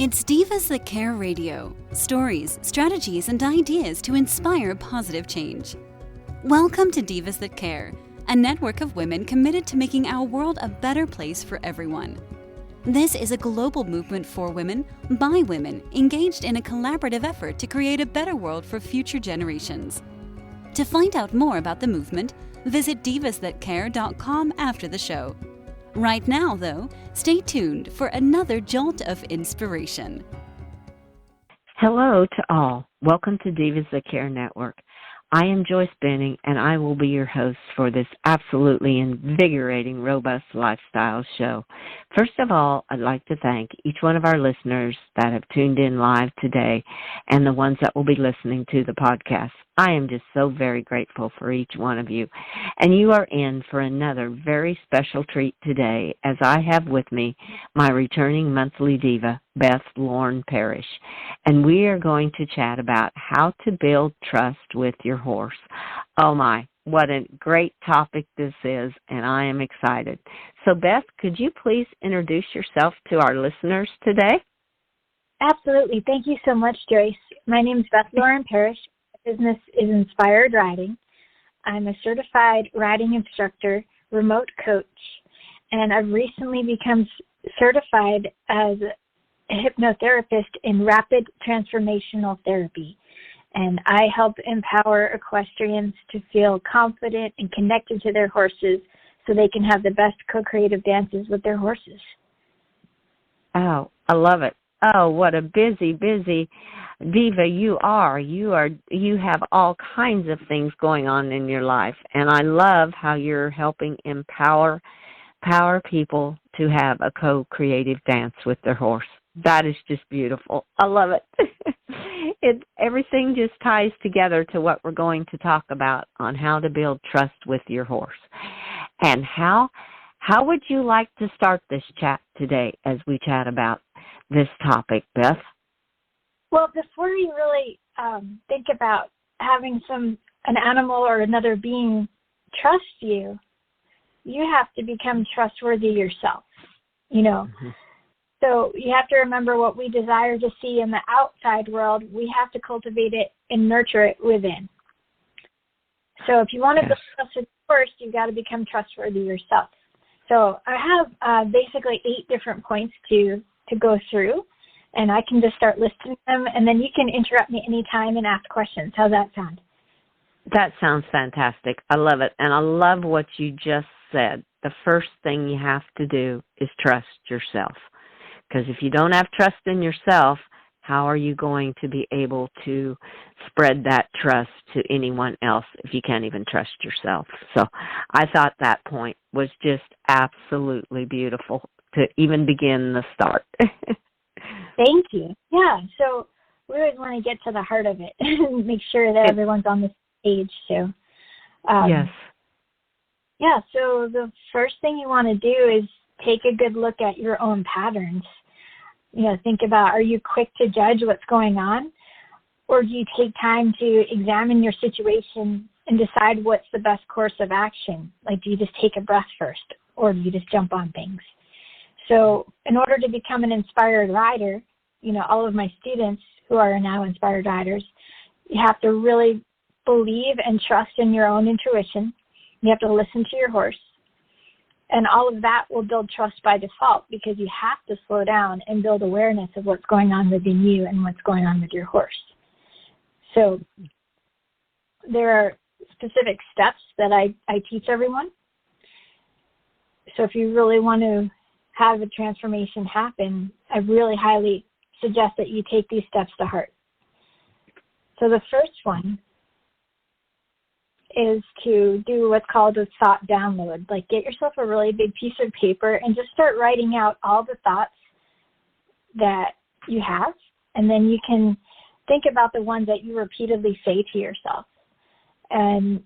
It's Divas That Care Radio. Stories, strategies, and ideas to inspire positive change. Welcome to Divas That Care, a network of women committed to making our world a better place for everyone. This is a global movement for women, by women, engaged in a collaborative effort to create a better world for future generations. To find out more about the movement, visit divasthatcare.com after the show. Right now, though, stay tuned for another jolt of inspiration. Hello to all. Welcome to Divas That Care Network. I am Joyce Benning, and I will be your host for this absolutely invigorating, robust lifestyle show. First of all, I'd like to thank each one of our listeners that have tuned in live today and the ones that will be listening to the podcast. I am just so very grateful for each one of you. And you are in for another very special treat today, as I have with me my returning monthly diva, Beth Parrish. And we are going to chat about how to build trust with your horse. Oh my, what a great topic this is, and I am excited. So Beth, could you please introduce yourself to our listeners today? Absolutely. Thank you so much, Joyce. My name is Beth Parrish. Business is Inspired Riding. I'm a certified riding instructor, remote coach, and I've recently become certified as a hypnotherapist in rapid transformational therapy. And I help empower equestrians to feel confident and connected to their horses so they can have the best co-creative dances with their horses. Oh, I love it. Oh, what a busy diva you are. You have all kinds of things going on in your life, and I love how you're helping empower people to have a co-creative dance with their horse. That is just beautiful. I love it. Everything just ties together to what we're going to talk about on how to build trust with your horse. And how would you like to start this chat today as we chat about this topic, Beth? Well, before you really think about having an animal or another being trust you, you have to become trustworthy yourself, Mm-hmm. So you have to remember what we desire to see in the outside world, we have to cultivate it and nurture it within. So if you want to build trust with first, you've got to become trustworthy yourself. So I have basically 8 different points to go through, and I can just start listing them, and then you can interrupt me anytime and ask questions. How's that sound? That sounds fantastic. I love it, and I love what you just said. The first thing you have to do is trust yourself, because if you don't have trust in yourself, how are you going to be able to spread that trust to anyone else if you can't even trust yourself? So I thought that point was just absolutely beautiful to even begin the start. Thank you. Yeah, so we always want to get to the heart of it and make sure that everyone's on the page too. Yes. Yeah, so the first thing you want to do is take a good look at your own patterns. Think about, are you quick to judge what's going on? Or do you take time to examine your situation and decide what's the best course of action? Like, do you just take a breath first, or do you just jump on things? So in order to become an inspired rider, all of my students who are now inspired riders, you have to really believe and trust in your own intuition. You have to listen to your horse. And all of that will build trust by default, because you have to slow down and build awareness of what's going on within you and what's going on with your horse. So there are specific steps that I teach everyone. So if you really want to have a transformation happen, I really highly suggest that you take these steps to heart. So the first one is to do what's called a thought download. Like, get yourself a really big piece of paper and just start writing out all the thoughts that you have, and then you can think about the ones that you repeatedly say to yourself. And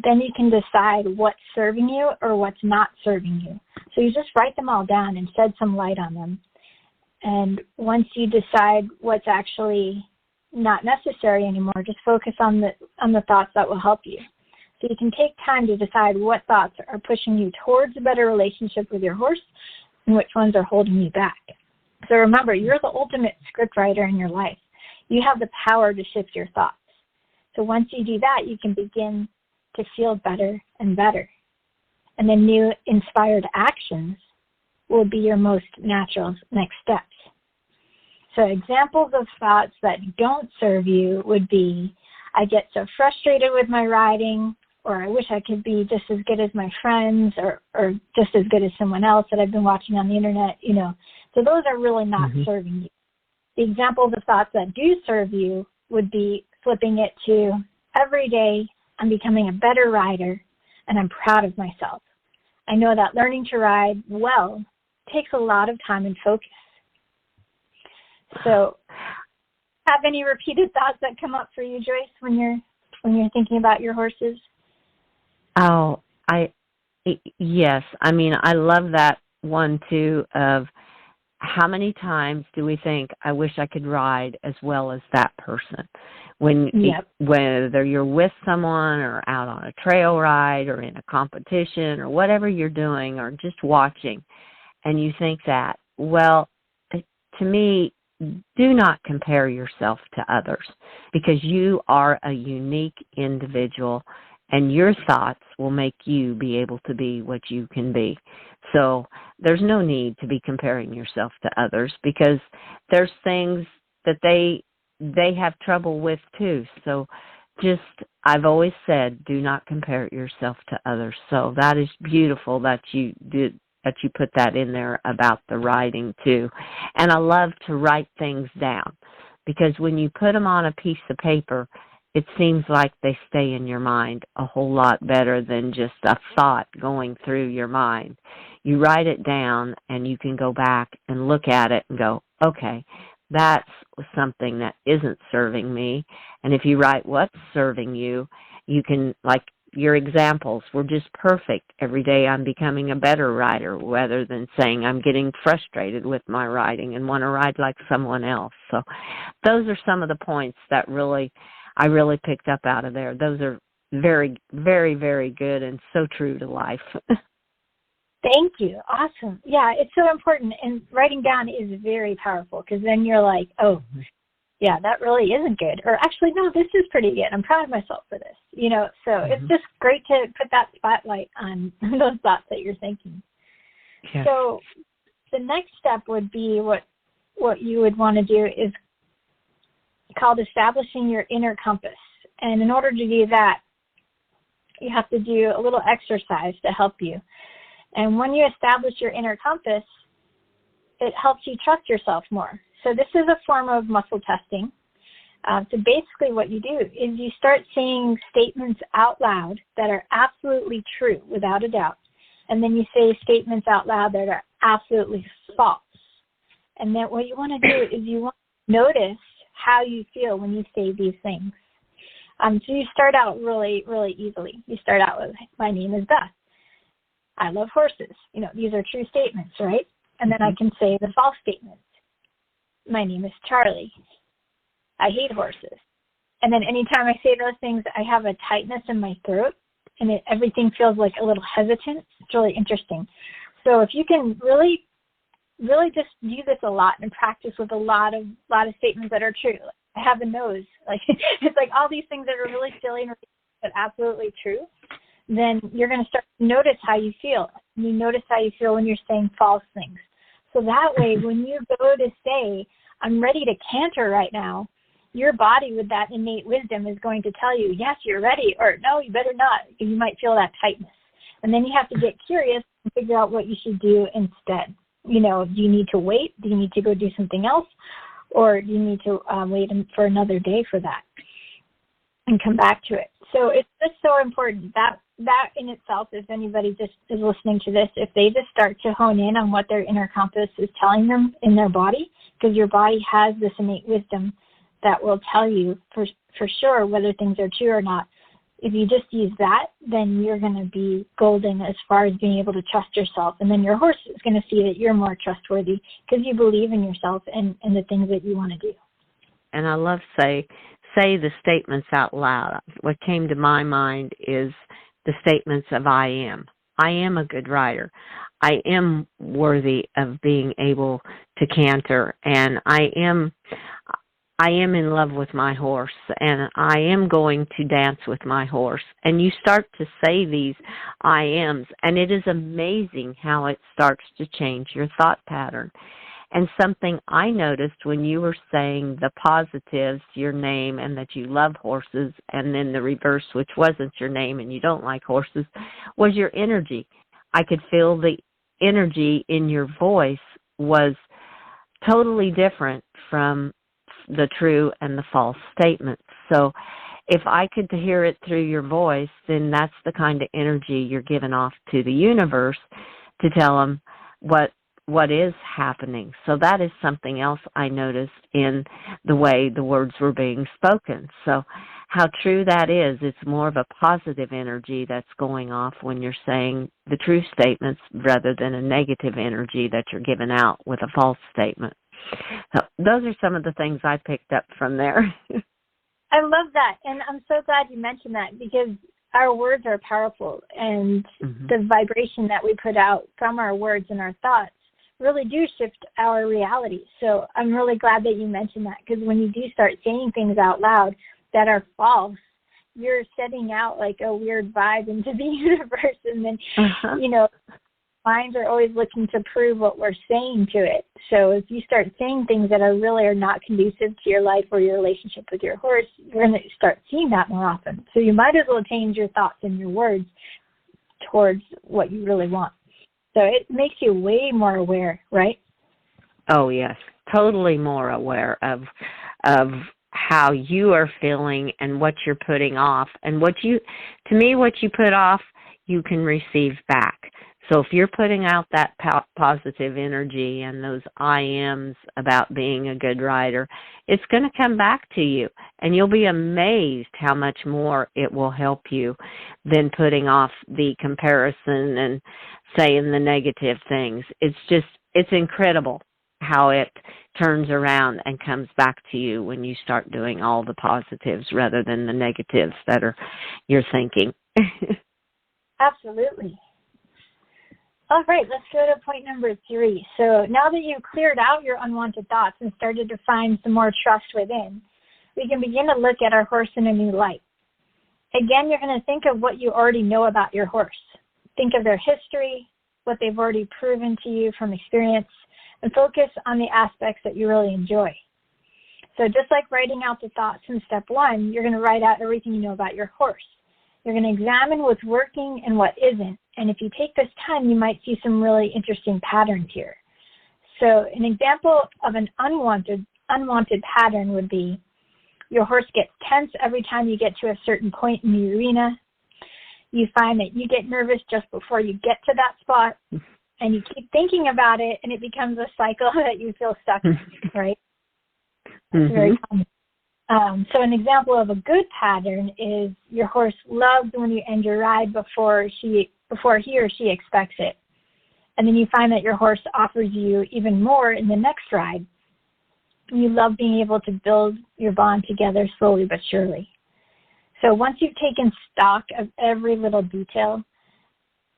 then you can decide what's serving you or what's not serving you. So you just write them all down and shed some light on them. And once you decide what's actually not necessary anymore, just focus on the thoughts that will help you. So you can take time to decide what thoughts are pushing you towards a better relationship with your horse and which ones are holding you back. So remember, you're the ultimate script writer in your life. You have the power to shift your thoughts. So once you do that, you can begin to feel better and better. And then new inspired actions will be your most natural next steps. So examples of thoughts that don't serve you would be, I get so frustrated with my riding, or I wish I could be just as good as my friends, or just as good as someone else that I've been watching on the internet, So those are really not serving you. The examples of thoughts that do serve you would be flipping it to, every day I'm becoming a better rider and I'm proud of myself. I know that learning to ride well takes a lot of time and focus. So have any repeated thoughts that come up for you, Joyce, when you're thinking about your horses? Oh, yes. I mean, I love that one too, of how many times do we think, I wish I could ride as well as that person? Whether you're with someone or out on a trail ride or in a competition or whatever you're doing or just watching, and you think that, well, to me, do not compare yourself to others, because you are a unique individual and your thoughts will make you be able to be what you can be. So there's no need to be comparing yourself to others, because there's things that they have trouble with too. So I've always said, do not compare yourself to others. So that is beautiful that you put that in there about the writing too. And I love to write things down, because when you put them on a piece of paper, it seems like they stay in your mind a whole lot better than just a thought going through your mind. You write it down and you can go back and look at it and go, okay, that's something that isn't serving me. And if you write what's serving you, you can, like your examples were just perfect. Every day I'm becoming a better rider, rather than saying I'm getting frustrated with my riding and want to ride like someone else. So those are some of the points that I really picked up out of there. Those are very, very, very good and so true to life. Thank you. Awesome. Yeah, it's so important. And writing down is very powerful, because then you're like, oh, yeah, that really isn't good. Or actually, no, this is pretty good. I'm proud of myself for this. So it's just great to put that spotlight on those thoughts that you're thinking. Yes. So the next step would be what you would want to do is called establishing your inner compass. And in order to do that, you have to do a little exercise to help you. And when you establish your inner compass, it helps you trust yourself more. So this is a form of muscle testing. So basically what you do is you start saying statements out loud that are absolutely true, without a doubt. And then you say statements out loud that are absolutely false. And then what you want to do is you want to notice how you feel when you say these things. So you start out really, really easily. You start out with, my name is Beth. I love horses. These are true statements, right? And then I can say the false statements. My name is Charlie. I hate horses. And then anytime I say those things, I have a tightness in my throat, and everything feels like a little hesitant. It's really interesting. So if you can really just do this a lot and practice with a lot of statements that are true. I have a nose. Like it's like all these things that are really silly but absolutely true. Then you're going to start to notice how you feel. You notice how you feel when you're saying false things. So that way, when you go to say, I'm ready to canter right now, your body with that innate wisdom is going to tell you, yes, you're ready, or no, you better not. You might feel that tightness. And then you have to get curious and figure out what you should do instead. Do you need to wait? Do you need to go do something else? Or do you need to wait for another day for that and come back to it? So it's just so important that in itself, if anybody just is listening to this, if they just start to hone in on what their inner compass is telling them in their body, because your body has this innate wisdom that will tell you for sure whether things are true or not. If you just use that, then you're going to be golden as far as being able to trust yourself. And then your horse is going to see that you're more trustworthy because you believe in yourself and the things that you want to do. And I love say the statements out loud. What came to my mind is the statements of I am. I am a good rider. I am worthy of being able to canter, and I am in love with my horse, and I am going to dance with my horse. And you start to say these I ams, and it is amazing how it starts to change your thought pattern. And something I noticed when you were saying the positives, your name, and that you love horses, and then the reverse, which wasn't your name and you don't like horses, was your energy. I could feel the energy in your voice was totally different from the true and the false statements. So if I could hear it through your voice, then that's the kind of energy you're giving off to the universe to tell them what is happening. So that is something else I noticed in the way the words were being spoken. So how true that is, it's more of a positive energy that's going off when you're saying the true statements rather than a negative energy that you're giving out with a false statement. So those are some of the things I picked up from there. I love that. And I'm so glad you mentioned that, because our words are powerful, and the vibration that we put out from our words and our thoughts really do shift our reality. So I'm really glad that you mentioned that, because when you do start saying things out loud that are false, you're setting out like a weird vibe into the universe. And then, you know, minds are always looking to prove what we're saying to it. So if you start saying things that are not conducive to your life or your relationship with your horse, you're going to start seeing that more often. So you might as well change your thoughts and your words towards what you really want. So it makes you way more aware, right? Oh, yes. Totally more aware of how you are feeling and what you're putting off. And what you put off, you can receive back. So if you're putting out that positive energy and those I ams about being a good rider, it's going to come back to you. And you'll be amazed how much more it will help you than putting off the comparison and saying the negative things. It's incredible how it turns around and comes back to you when you start doing all the positives rather than the negatives that you're thinking. Absolutely. All right, let's go to point number 3. So now that you've cleared out your unwanted thoughts and started to find some more trust within, we can begin to look at our horse in a new light. Again, you're going to think of what you already know about your horse. Think of their history, what they've already proven to you from experience, and focus on the aspects that you really enjoy. So just like writing out the thoughts in step 1, you're going to write out everything you know about your horse. You're going to examine what's working and what isn't. And if you take this time, you might see some really interesting patterns here. So an example of an unwanted pattern would be your horse gets tense every time you get to a certain point in the arena. You find that you get nervous just before you get to that spot, and you keep thinking about it, and it becomes a cycle that you feel stuck in, right? That's very common. So an example of a good pattern is your horse loves when you end your ride before he or she expects it. And then you find that your horse offers you even more in the next ride. You love being able to build your bond together slowly but surely. So once you've taken stock of every little detail,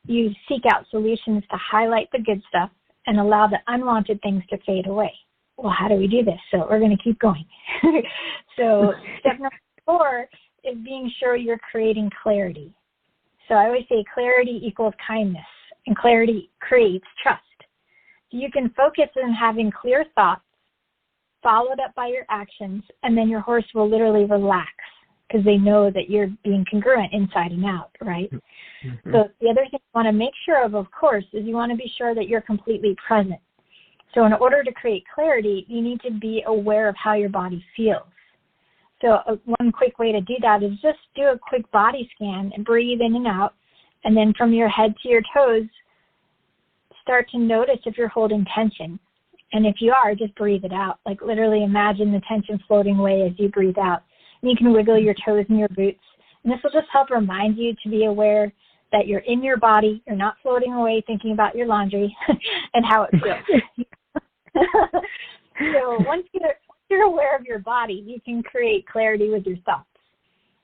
you seek out solutions to highlight the good stuff and allow the unwanted things to fade away. Well, how do we do this? So we're going to keep going. So step number 4 is being sure you're creating clarity. So I always say clarity equals kindness, and clarity creates trust. So you can focus on having clear thoughts, followed up by your actions, and then your horse will literally relax because they know that you're being congruent inside and out, right? So the other thing you want to make sure of course, is you want to be sure that you're completely present. So in order to create clarity, you need to be aware of how your body feels. So one quick way to do that is just do a quick body scan and breathe in and out. And then from your head to your toes, start to notice if you're holding tension. And if you are, just breathe it out. Like literally imagine the tension floating away as you breathe out. And you can wiggle your toes in your boots. And this will just help remind you to be aware that you're in your body, you're not floating away thinking about your laundry and how it feels. So once you're aware of your body, you can create clarity with your thoughts.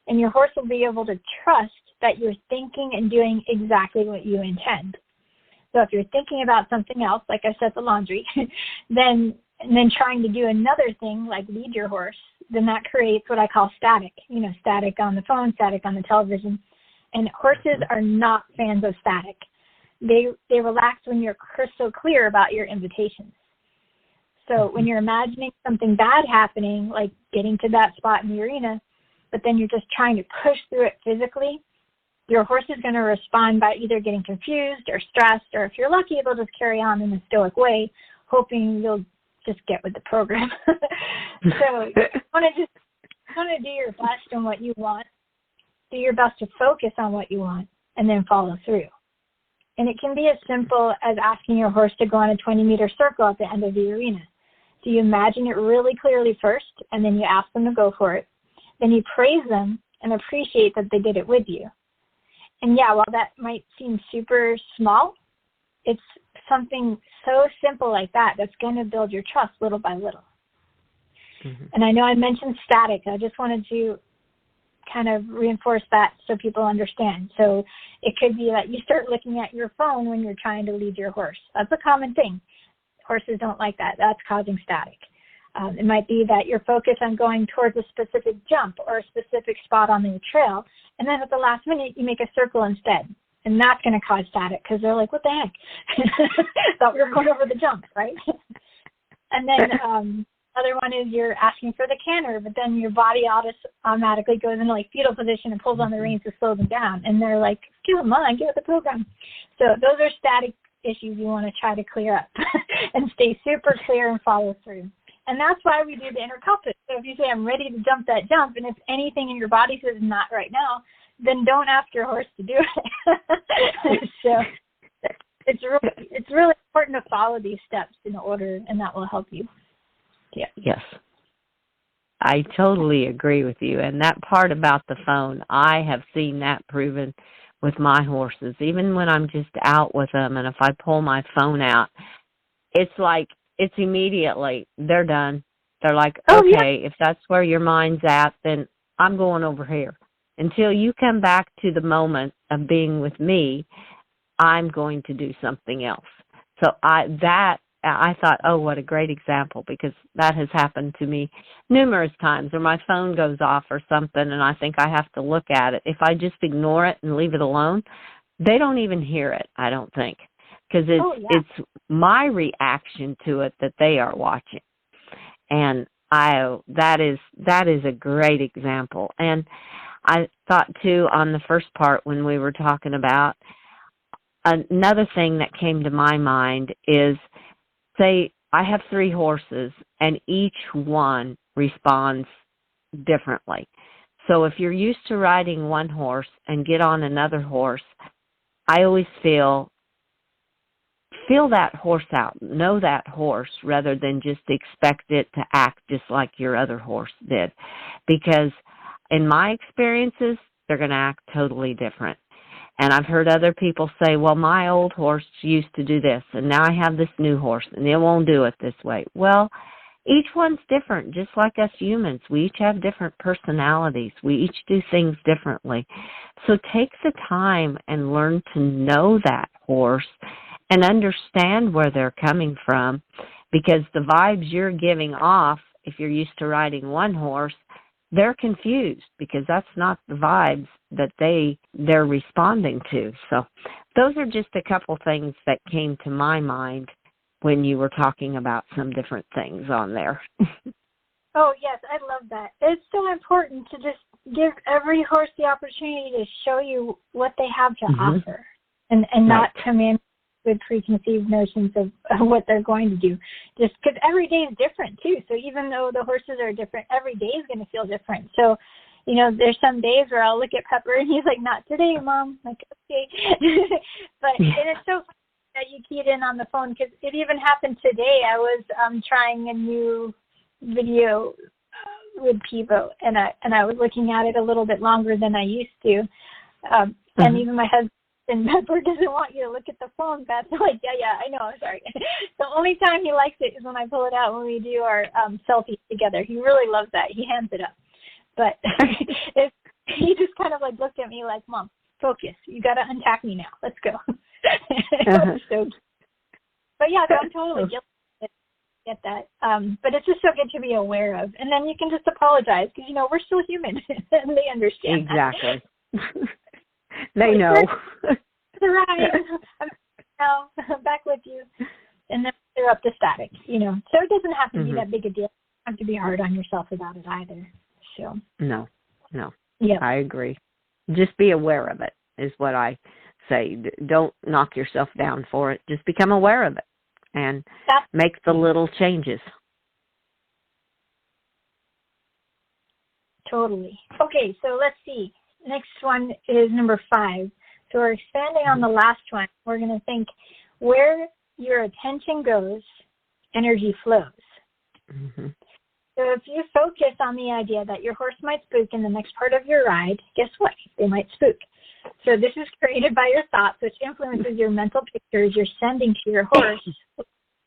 And your horse will be able to trust that you're thinking and doing exactly what you intend. So if you're thinking about something else, like I said, the laundry, then trying to do another thing like lead your horse, then that creates what I call static, static on the phone, static on the television. And horses are not fans of static. They relax when you're crystal clear about your invitations. So when you're imagining something bad happening, like getting to that spot in the arena, but then you're just trying to push through it physically, your horse is going to respond by either getting confused or stressed, or if you're lucky, they'll just carry on in a stoic way, hoping you'll just get with the program. So you want to do your best on what you want, do your best to focus on what you want, and then follow through. And it can be as simple as asking your horse to go on a 20-meter circle at the end of the arena. So you imagine it really clearly first, and then you ask them to go for it. Then you praise them and appreciate that they did it with you. And yeah, while that might seem super small, it's something so simple like that that's going to build your trust little by little. Mm-hmm. And I know I mentioned static. I just wanted to kind of reinforce that so people understand. So it could be that you start looking at your phone when you're trying to lead your horse. That's a common thing. Horses don't like that. That's causing static. It might be that you're focused on going towards a specific jump or a specific spot on the trail, and then at the last minute you make a circle instead. And that's going to cause static because they're like, what the heck? Thought we were going over the jump, right? And then other one is you're asking for the canter, but then your body automatically goes into like fetal position and pulls on the reins to slow them down. And they're like, come on, get with the program. So those are static issues you want to try to clear up and stay super clear and follow through. And that's why we do the inner compass. So if you say, I'm ready to jump that jump, and if anything in your body says not right now, then don't ask your horse to do it. So it's really important to follow these steps in order, and that will help you. Yeah. Yes. I totally agree with you. And that part about the phone, I have seen that proven with my horses. Even when I'm just out with them, and if I pull my phone out, it's like, it's immediately, they're done. They're like, okay, if that's where your mind's at, then I'm going over here. Until you come back to the moment of being with me, I'm going to do something else. So I thought, oh, what a great example, because that has happened to me numerous times where my phone goes off or something and I think I have to look at it. If I just ignore it and leave it alone, they don't even hear it, I don't think, because it's my reaction to it that they are watching. And that is a great example. And I thought, too, on the first part when we were talking about, another thing that came to my mind is, say I have 3 horses and each one responds differently. So if you're used to riding one horse and get on another horse, I always feel that horse out, know that horse, rather than just expect it to act just like your other horse did. Because in my experiences, they're going to act totally different. And I've heard other people say, well, my old horse used to do this, and now I have this new horse, and it won't do it this way. Well, each one's different, just like us humans. We each have different personalities. We each do things differently. So take the time and learn to know that horse and understand where they're coming from, because the vibes you're giving off, if you're used to riding one horse, they're confused because that's not the vibes that they're responding to. So those are just a couple things that came to my mind when you were talking about some different things on there. Oh, yes, I love that. It's so important to just give every horse the opportunity to show you what they have to offer and not come in with preconceived notions of what they're going to do. Just because every day is different, too. So even though the horses are different, every day is going to feel different. So, there's some days where I'll look at Pepper and he's like, not today, Mom. I'm like, okay. But and it's so funny that you keyed in on the phone, because it even happened today. I was trying a new video with Pivo, and I was looking at it a little bit longer than I used to. And even my husband, Pepper doesn't want you to look at the phone, Beth. I'm like, yeah, I know, sorry. The only time he likes it is when I pull it out when we do our selfies together. He really loves that. He hands it up. But he just kind of like looked at me like, Mom, focus. You got to untack me now. Let's go. So, but yeah, I'm totally guilty. Get that. But it's just so good to be aware of. And then you can just apologize because, we're still human and they understand exactly. that. They know. Right. I'm back with you. And then they're up to static, So it doesn't have to be that big a deal. You don't have to be hard on yourself about it either. So. No. Yeah. I agree. Just be aware of it is what I say. Don't knock yourself down for it. Just become aware of it and make the little changes. Totally. Okay, so let's see. Next one is number 5. So we're expanding on the last one. We're going to think where your attention goes, energy flows. Mm-hmm. So if you focus on the idea that your horse might spook in the next part of your ride, guess what? They might spook. So this is created by your thoughts, which influences your mental pictures you're sending to your horse,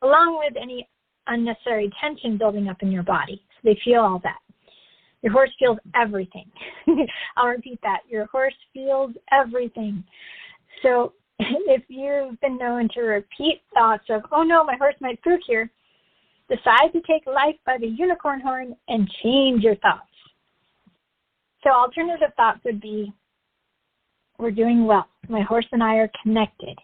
along with any unnecessary tension building up in your body. So they feel all that. Your horse feels everything. I'll repeat that. Your horse feels everything. So if you've been known to repeat thoughts of, oh no, my horse might spook here, decide to take life by the unicorn horn and change your thoughts. So alternative thoughts would be, we're doing well. My horse and I are connected.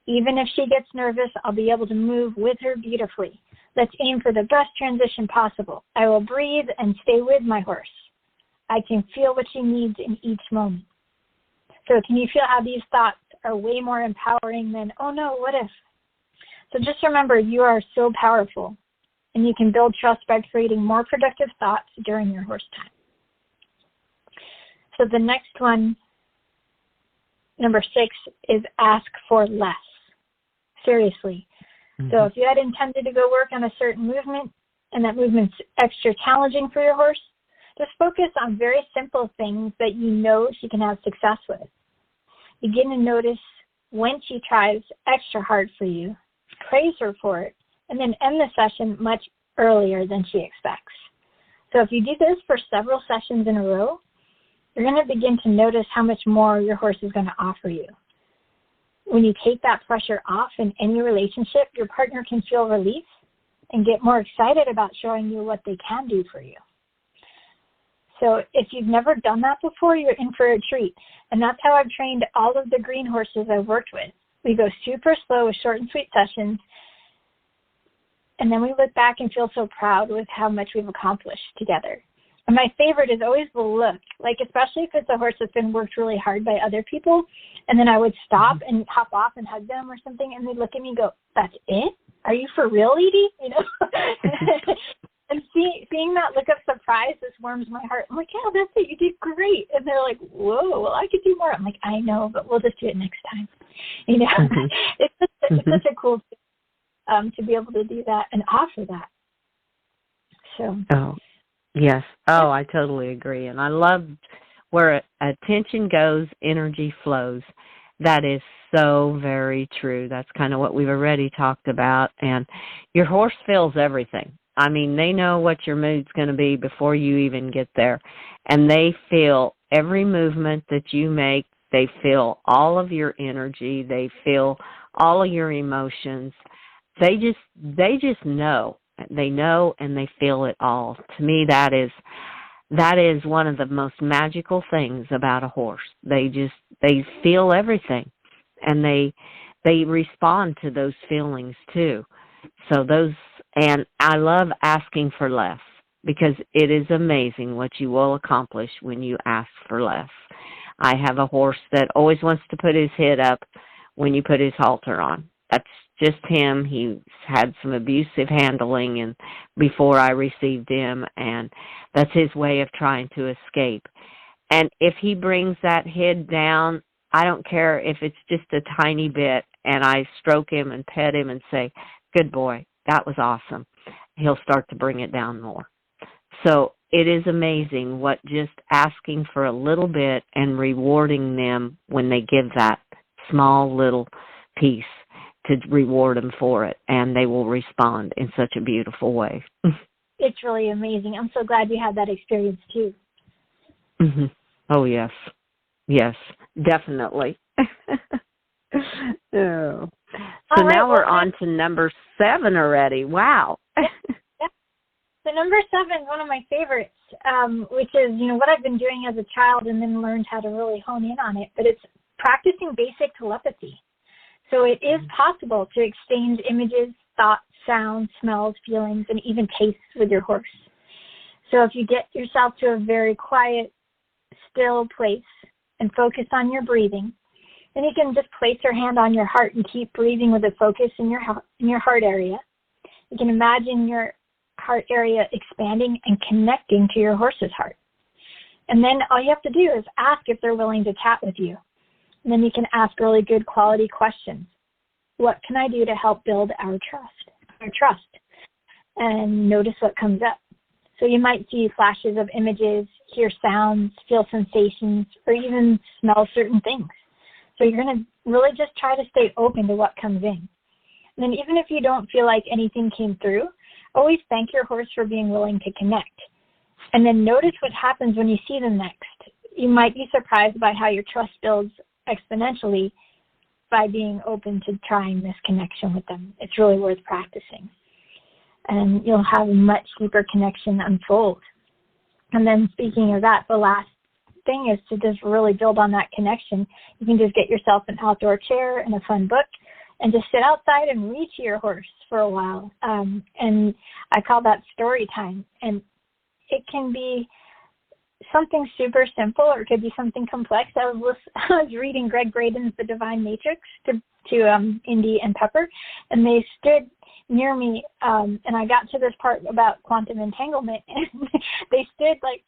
Even if she gets nervous, I'll be able to move with her beautifully. Let's aim for the best transition possible. I will breathe and stay with my horse. I can feel what she needs in each moment. So can you feel how these thoughts are way more empowering than, oh no, what if? So just remember, you are so powerful. And you can build trust by creating more productive thoughts during your horse time. So the next one, number 6, is ask for less. Seriously. Mm-hmm. So if you had intended to go work on a certain movement and that movement's extra challenging for your horse, just focus on very simple things that you know she can have success with. Begin to notice when she tries extra hard for you, praise her for it, and then end the session much earlier than she expects. So if you do this for several sessions in a row, you're going to begin to notice how much more your horse is going to offer you. When you take that pressure off in any relationship, your partner can feel relief and get more excited about showing you what they can do for you. So if you've never done that before, you're in for a treat. And that's how I've trained all of the green horses I've worked with. We go super slow with short and sweet sessions, and then we look back and feel so proud with how much we've accomplished together. And my favorite is always the look, like especially if it's a horse that's been worked really hard by other people, and then I would stop and hop off and hug them or something, and they'd look at me and go, that's it? Are you for real, Edie? And seeing that look of surprise just warms my heart. I'm like, yeah, that's it. You did great. And they're like, whoa, well, I could do more. I'm like, I know, but we'll just do it next time. It's such a cool thing to be able to do that and offer that. So. Oh, yes. Oh, I totally agree. And I love where attention goes, energy flows. That is so very true. That's kind of what we've already talked about. And your horse feels everything. I mean, they know what your mood's going to be before you even get there. And they feel every movement that you make. They feel all of your energy. They feel all of your emotions. They just know. They know and they feel it all. To me, that is one of the most magical things about a horse. They feel everything, and they respond to those feelings too. So and I love asking for less, because it is amazing what you will accomplish when you ask for less. I have a horse that always wants to put his head up when you put his halter on. That's just him. He's had some abusive handling and before I received him, and that's his way of trying to escape. And if he brings that head down, I don't care if it's just a tiny bit, and I stroke him and pet him and say, good boy, that was awesome. He'll start to bring it down more. So it is amazing what just asking for a little bit and rewarding them when they give that small little piece, to reward them for it, and they will respond in such a beautiful way. It's really amazing. I'm so glad you had that experience too. Mm-hmm. Oh, yes. Yes, definitely. Oh. So All right, now we're well, on to number 7 already. Wow. yeah. So number 7 is one of my favorites, which is, what I've been doing as a child and then learned how to really hone in on it. But it's practicing basic telepathy. So it is possible to exchange images, thoughts, sounds, smells, feelings, and even tastes with your horse. So if you get yourself to a very quiet, still place and focus on your breathing, then you can just place your hand on your heart and keep breathing with a focus in your heart area. You can imagine your heart area expanding and connecting to your horse's heart. And then all you have to do is ask if they're willing to chat with you. And then you can ask really good quality questions. What can I do to help build our trust? And notice what comes up. So you might see flashes of images, hear sounds, feel sensations, or even smell certain things. So you're going to really just try to stay open to what comes in. And then even if you don't feel like anything came through, always thank your horse for being willing to connect. And then notice what happens when you see them next. You might be surprised by how your trust builds exponentially by being open to trying this connection with them. It's really worth practicing. And you'll have a much deeper connection unfold. And then speaking of that, the last thing is to just really build on that connection. You can just get yourself an outdoor chair and a fun book and just sit outside and read to your horse for a while. And I call that story time. And it can be something super simple or it could be something complex. I was reading Greg Braden's The Divine Matrix to Indy and Pepper, and they stood near me, and I got to this part about quantum entanglement, and they stood like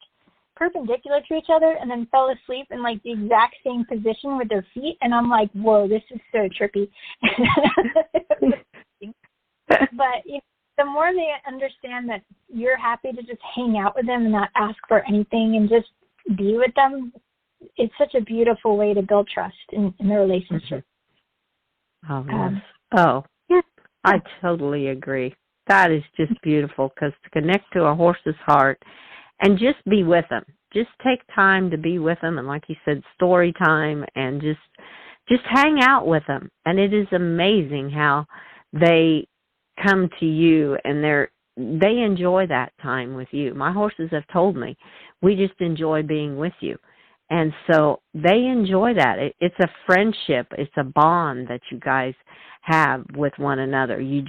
perpendicular to each other and then fell asleep in like the exact same position with their feet, and I'm like, whoa, this is so trippy. But the more they understand that you're happy to just hang out with them and not ask for anything and just be with them, it's such a beautiful way to build trust in the relationship. Oh, yes. Yeah. I totally agree. That is just beautiful, because to connect to a horse's heart and just be with them, just take time to be with them, and like you said, story time, and just hang out with them. And it is amazing how they come to you and they enjoy that time with you. My horses have told me, we just enjoy being with you. And so they enjoy that. It's a friendship. It's a bond that you guys have with one another. You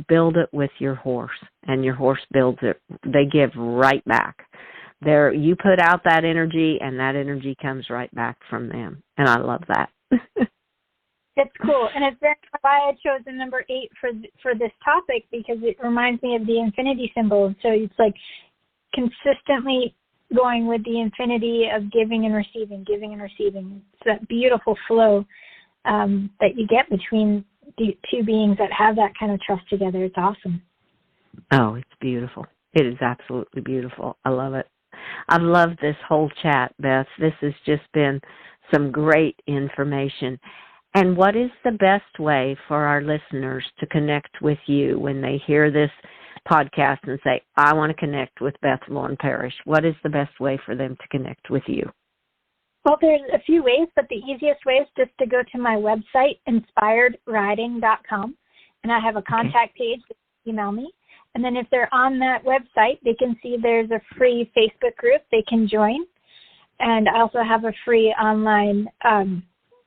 build it with your horse, and your horse builds it. They give right back. You put out that energy, and that energy comes right back from them. And I love that. It's cool, and it's very why I chose the number 8 for this topic, because it reminds me of the infinity symbol. So it's like consistently going with the infinity of giving and receiving. It's that beautiful flow that you get between the two beings that have that kind of trust together. It's awesome. Oh, it's beautiful. It is absolutely beautiful. I love it. I've loved this whole chat, Beth. This has just been some great information. And what is the best way for our listeners to connect with you when they hear this podcast and say, I want to connect with Beth Lauren Parrish? What is the best way for them to connect with you? Well, there's a few ways, but the easiest way is just to go to my website, inspiredriding.com, and I have a contact page. Email me. And then if they're on that website, they can see there's a free Facebook group they can join. And I also have a free online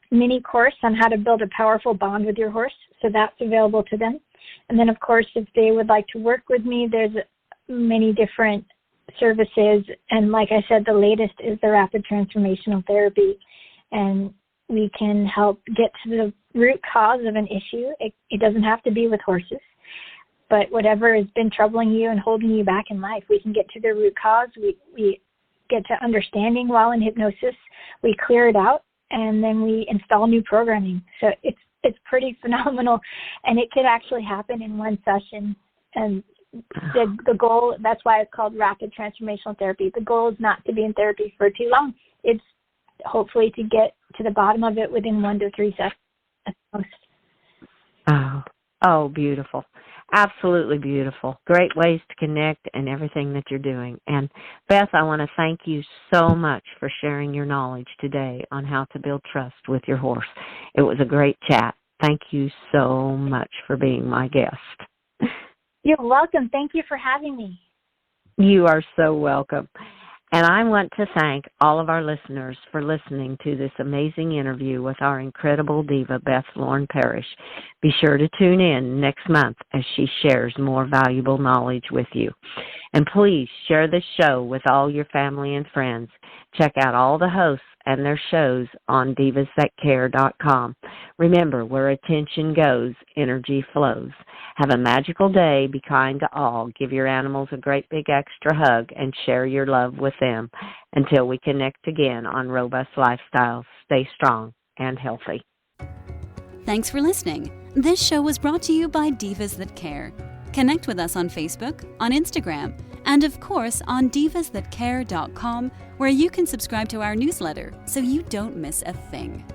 mini course on how to build a powerful bond with your horse. So that's available to them. And then, of course, if they would like to work with me, there's many different services. And like I said, the latest is the rapid transformational therapy. And we can help get to the root cause of an issue. It doesn't have to be with horses. But whatever has been troubling you and holding you back in life, we can get to the root cause. We get to understanding while in hypnosis. We clear it out, and then we install new programming. So it's pretty phenomenal, and it could actually happen in one session. And the goal, that's why it's called rapid transformational therapy. The goal is not to be in therapy for too long. It's hopefully to get to the bottom of it within 1 to 3 sessions at most. Oh, beautiful. Absolutely beautiful. Great ways to connect and everything that you're doing. And Beth, I want to thank you so much for sharing your knowledge today on how to build trust with your horse. It was a great chat, Thank you so much for being my guest. You're welcome. Thank you for having me. You are so welcome. And I want to thank all of our listeners for listening to this amazing interview with our incredible diva, Beth Lauren Parrish. Be sure to tune in next month as she shares more valuable knowledge with you. And please share this show with all your family and friends. Check out all the hosts and their shows on divasthatcare.com. Remember, where attention goes, energy flows. Have a magical day. Be kind to all. Give your animals a great big extra hug and share your love with them. Until we connect again on Robust Lifestyles, stay strong and healthy. Thanks for listening. This show was brought to you by Divas That Care. Connect with us on Facebook, on Instagram, and of course on divasthatcare.com, where you can subscribe to our newsletter so you don't miss a thing.